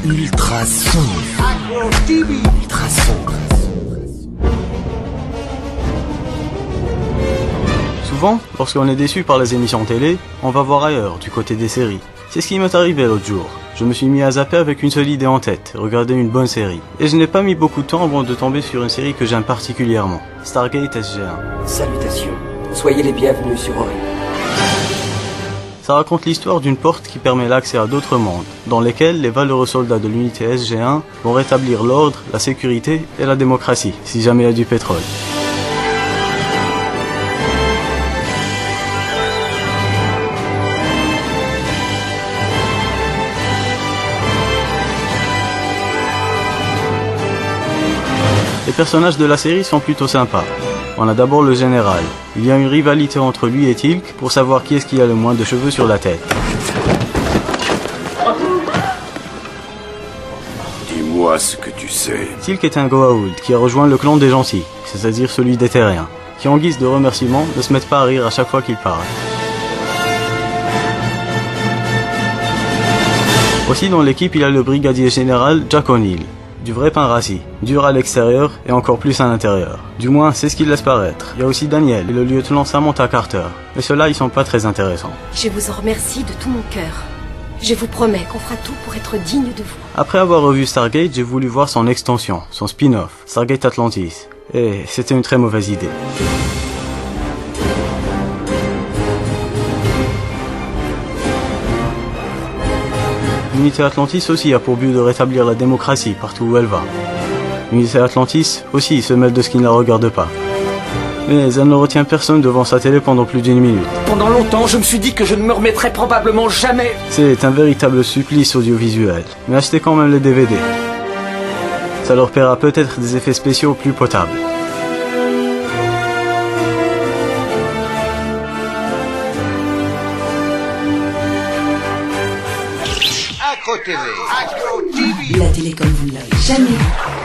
Ultra sombre. Ultra sombre. Souvent, lorsqu'on est déçu par les émissions télé, on va voir ailleurs, du côté des séries. C'est ce qui m'est arrivé l'autre jour. Je me suis mis à zapper avec une seule idée en tête, regarder une bonne série. Et je n'ai pas mis beaucoup de temps avant de tomber sur une série que j'aime particulièrement, Stargate SG-1. Salutations. Soyez les bienvenus sur Ori. Ça raconte l'histoire d'une porte qui permet l'accès à d'autres mondes, dans lesquels les valeureux soldats de l'unité SG-1 vont rétablir l'ordre, la sécurité et la démocratie, si jamais il y a du pétrole. Les personnages de la série sont plutôt sympas. On a d'abord le général. Il y a une rivalité entre lui et Teal'c pour savoir qui est-ce qui a le moins de cheveux sur la tête. Dis-moi ce que tu sais. Teal'c est un Goa'uld qui a rejoint le clan des gentils, c'est-à-dire celui des terriens, qui en guise de remerciement ne se mettent pas à rire à chaque fois qu'il parle. Aussi dans l'équipe il y a le brigadier général Jack O'Neill. Du vrai pain rassis, dur à l'extérieur et encore plus à l'intérieur. Du moins, c'est ce qu'il laisse paraître. Il y a aussi Daniel et le lieutenant Samantha Carter. Mais ceux-là, ils sont pas très intéressants. Je vous en remercie de tout mon cœur. Je vous promets qu'on fera tout pour être digne de vous. Après avoir revu Stargate, j'ai voulu voir son extension, son spin-off, Stargate Atlantis. Et c'était une très mauvaise idée. L'unité Atlantis aussi a pour but de rétablir la démocratie partout où elle va. L'unité Atlantis aussi se mêle de ce qui ne la regarde pas. Mais elle ne retient personne devant sa télé pendant plus d'1 minute. Pendant longtemps, je me suis dit que je ne me remettrais probablement jamais. C'est un véritable supplice audiovisuel, mais achetez quand même les DVD. Ça leur paiera peut-être des effets spéciaux plus potables. Acro TV. La télé comme vous ne l'avez jamais vue.